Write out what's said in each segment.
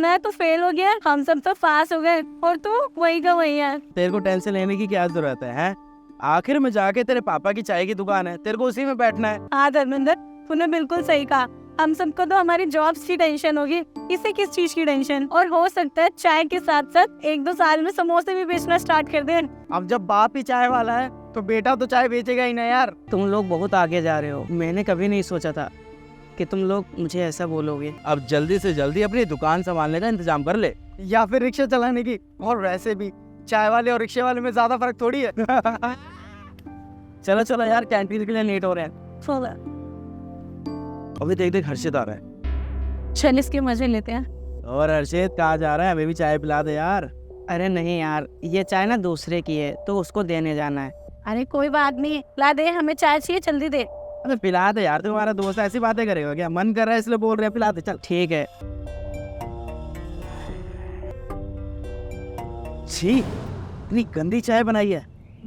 होना है तो फेल हो गया, हम सब तो पास हो गए और तू वही का वही है। तेरे को टेंशन लेने की क्या जरूरत है, हैं? आखिर में जाके तेरे पापा की चाय की दुकान है, तेरे को उसी में बैठना है। हाँ धर्मेंद्र, तूने बिल्कुल सही कहा। हम सबको तो हमारी जॉब्स की टेंशन होगी, इसे किस चीज की टेंशन? और हो सकता है चाय के साथ साथ 1-2 साल में समोसे भी बेचना स्टार्ट कर दे। अब जब बाप ही चाय वाला है तो बेटा तो चाय बेचेगा ही ना यार। तुम लोग बहुत आगे जा रहे हो, मैंने कभी नहीं सोचा था कि तुम लोग मुझे ऐसा बोलोगे। अब जल्दी से जल्दी अपनी दुकान संभालने का इंतजाम कर ले, या फिर रिक्शा चलाने की। और वैसे भी चाय वाले और रिक्शे वाले में ज्यादा फर्क थोड़ी है। चलो चलो यार, कैंटीन के लिए लेट हो रहे हैं। अभी देख देख हर्षित आ रहा है। चल इसके मजे लेते हैं। और हर्षित कहाँ जा रहा है? हमें भी चाय पिला दे यार। अरे नहीं यार, ये चाय ना दूसरे की है तो उसको देने जाना है। अरे कोई बात नहीं, ला दे, हमें चाय चाहिए, जल्दी दे। अरे पिला दे यार, तुम्हारा दोस्त ऐसी बातें करेगा क्या? मन कर रहा है इसलिए बोल रहे हैं, पिला दे चल। ठीक है। छी, इतनी गंदी चाय बनाई है।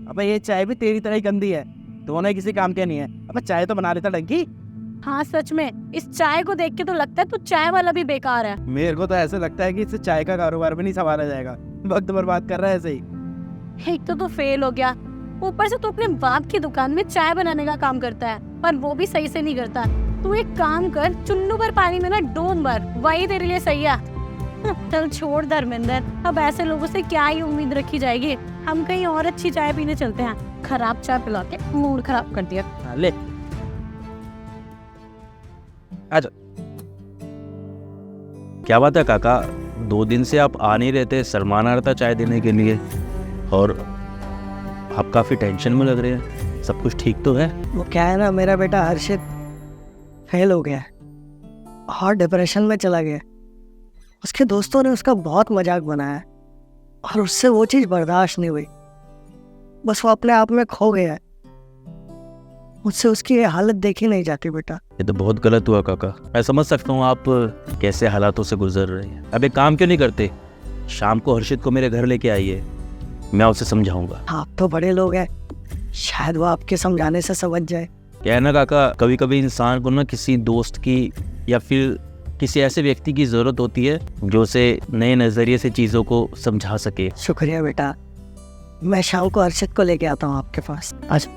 अबे ये चाय भी तेरी तरह ही गंदी है, दोनों किसी काम के नहीं है। अबे चाय तो बना लेता डंकी। हाँ सच में, इस चाय को देख के तो लगता है तू चाय वाला भी बेकार है। मेरे को तो ऐसे लगता है कि इससे चाय का कारोबार भी नहीं संभाला जाएगा। वक्त बर्बाद कर रहा है ऐसे ही। एक तो तू फेल हो गया, ऊपर से तू अपने बाप की दुकान में चाय बनाने का काम करता है, पर वो भी सही से नहीं करता। तू एक काम कर, चुन्नू भर पानी में ना डूब मर, वही तेरे लिए सही है। चल छोड़ धर्मेंद्र, अब ऐसे लोगों से क्या ही उम्मीद रखी जाएगी। हम कहीं और अच्छी चाय पीने चलते हैं। खराब चाय पिला के मूड खराब कर दिया। हाँ, ले आजा। क्या बात है काका, 2 दिन से आप आ नहीं रहते। सलमान आ रहा था चाय देने के लिए और आप काफ़ी टेंशन में लग रहे हैं। सब कुछ ठीक तो है? वो क्या है ना, मेरा बेटा हर्षित फेल हो गया और डिप्रेशन में चला गया। उसके दोस्तों ने उसका बहुत मजाक बनाया और उससे वो चीज़ बर्दाश्त नहीं हुई। बस वो अपने आप में खो गया है। मुझसे उसकी ये हालत देखी नहीं जाती बेटा। ये तो बहुत गलत हुआ काका। मैं समझ सकता हूँ आप कैसे हालातों से गुजर रहे हैं। अब एक काम क्यों नहीं करते, शाम को हर्षित को मेरे घर लेके आइए, मैं उसे समझाऊंगा। आप तो बड़े लोग हैं, शायद वो आपके समझाने से समझ जाए। क्या है ना काका, कभी कभी इंसान को ना किसी दोस्त की या फिर किसी ऐसे व्यक्ति की ज़रूरत होती है जो उसे नए नज़रिए से चीज़ों को समझा सके। शुक्रिया बेटा, मैं शाम को हर्षित को लेके आता हूँ आपके पास। आज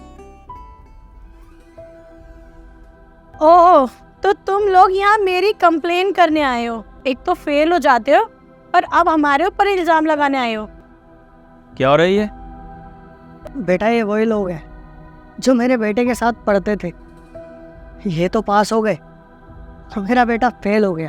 ओह, तो तुम लोग यहाँ मेरी कंप्लेन करने आए हो। एक तो फेल हो जाते हो और अब हमारे ऊपर इल्जाम लगाने आए हो। क्या हो रही है? बेटा ये वही लोग हैं जो मेरे बेटे के साथ पढ़ते थे। ये तो पास हो गए तो मेरा बेटा फेल हो गया।